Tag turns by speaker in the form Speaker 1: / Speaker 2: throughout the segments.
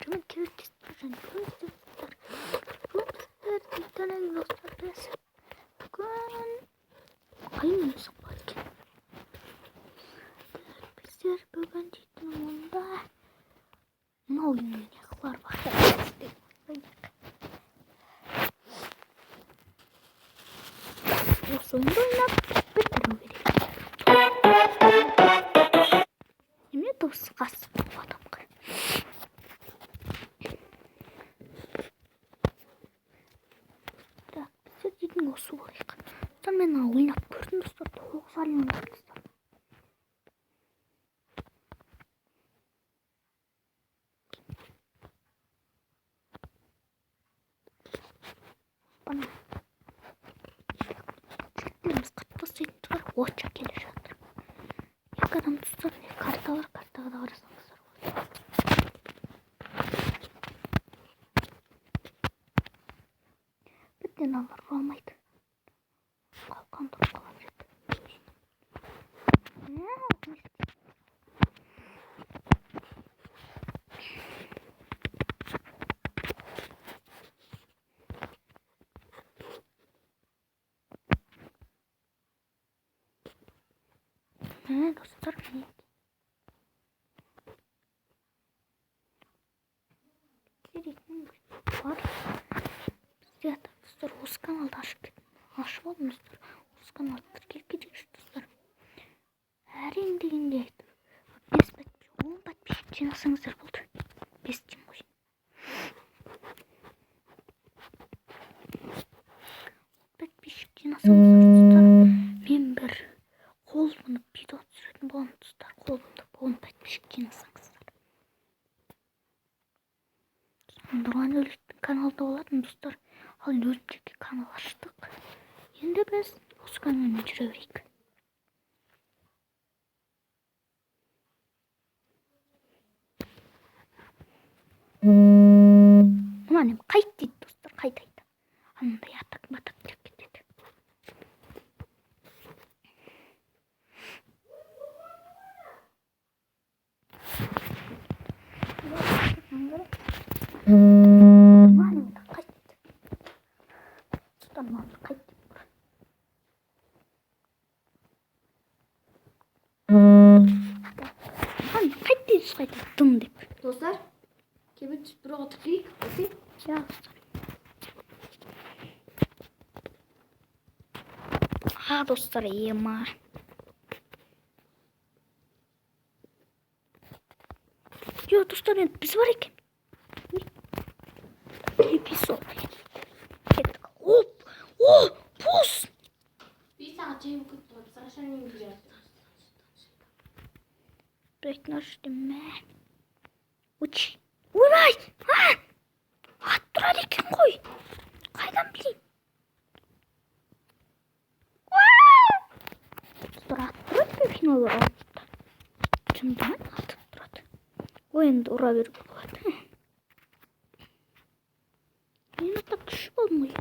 Speaker 1: Hemen kestireceğim. Dostlar. Bir tane dostlar biraz. Bugün aynı müzik var ki. Bizler bugün cidden onda ne oynayacaklar var. O sonunda oynayıp bitirme verelim. Şimdi dost kasım adam. Sizin olsun olayık. Sen beni oynayıp gördün dostlar. Çok sarıyorum dostlar. Bana çektiğimiz katlasıydı var. Oça gelir zaten. İlk adam dostlar. Kartalar da arasında dostlar. Bitten alır olmaydı. Kalkan da kalacak. Ne dostlar? Var. Bizde dostlar осы kanalda ашып алдым достар. Осы канал тіркеліп кетейікші достар. Әрең дегенде 5 подписчик 10 подписчик жинасаңыздар болды. 5 тем ғой. 10 подписчик жинасаңыздар достар. Мен бір қол бұны видео түсіретін боламын достар. Қолымда 10 подписчик жинасаңыздар. Нұран өліктің каналда болатын достар. Ал өліктегі канал аштық. Енді біз осы каналмен жүре берейік. Мынанем қайт дейді достар, қайтайды. Анандай атак деп кетеді. Мынанем қайт дейді. Достар мынаны қайт деп бұр. Қайт дейді, қайтады дым деп.
Speaker 2: Dostlar, kebet buraya tıklayık. Okey?
Speaker 1: Ya dostlar. Ha dostlar ема. Yo dostlar енді біз бар екен. Эпизод. Оп! О! Пус!
Speaker 2: Bir saat çayım kutlu. Sana şöyle güzel.
Speaker 1: Bekler işte Uç. Uray! Ha! At durar eкен ғой. Қайдан білейін? Достар ат тұрады финалдар алдында. Шындымай атып тұрады. Ой енді ұра беруге болады. Мен ата күші болдым ғой.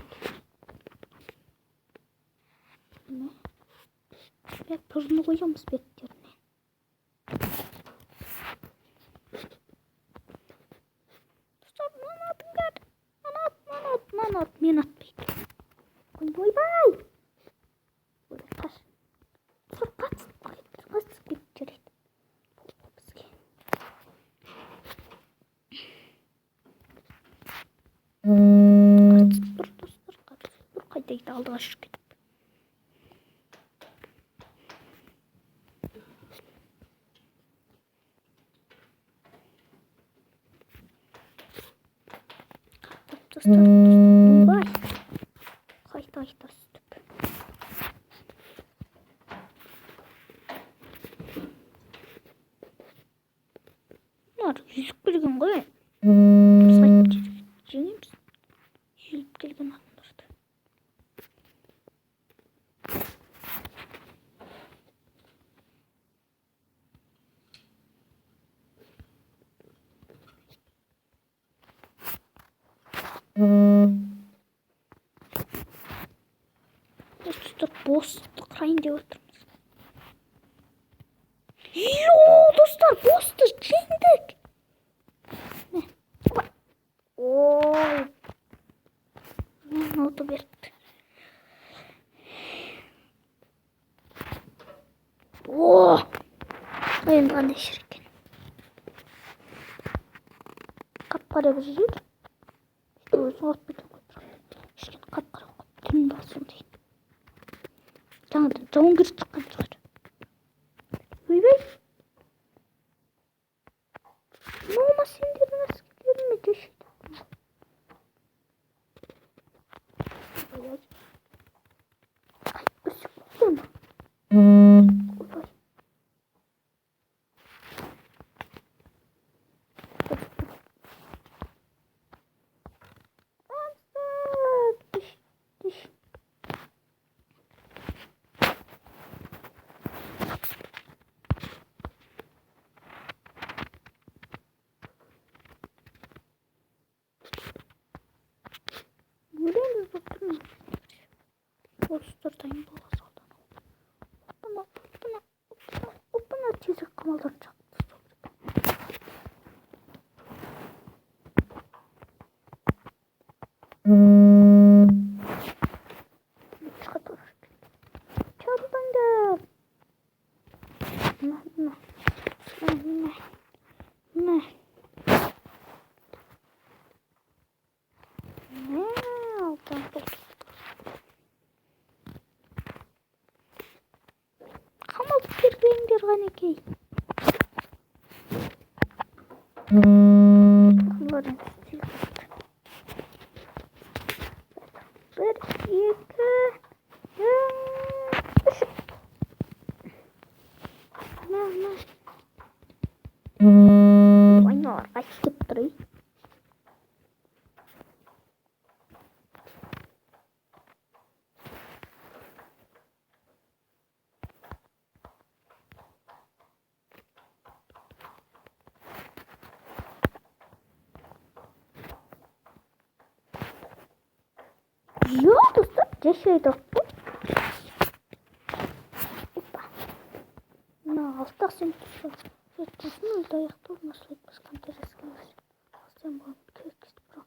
Speaker 1: Пұрны қоямыз беттеріне. Достар, маған атың кәді. Мен атпайды. Ойбай! Қаш. Достар, қатсып кетіп жүреді. Бізге. Қатсып тұр, достар, қатсып тұр. Қайтайды алдыға жүріп кетіп. Достар, ойбай. Қайта сөйтіп. Бұлар жүзіп келген ғой. Біз қайтып жеңеміз. Жүзіп келген адамдарды. Достар, босты қырайын деп отырмыз. Достар, босты жеңдік. болды берді. О! Енді қандай жер екен. Қап-қара бір жер. Өзің от бетін қойып. Ішкен қап-қара қойып. Түн басын дейді. Жаңадан жауынгер шыққан шығар. Ойбай. Мама сендердің әскерлеріме дешеді. Ойбай. Қайт бірсік болды ма? Ойбай. Өлеңіз болып тұрмын. Достардан болға салдан. Опына тезірек қамалдан шақты. Çabuk Қамалып бергендер ғана кей. Bir, iki, üç. Oynar, kaçtık duruyor. Yok dostlar, yaşaydı. Опа. На, остался им тут. Ну, да, я кто у нас будет без контейнера. Всем будет киркист про.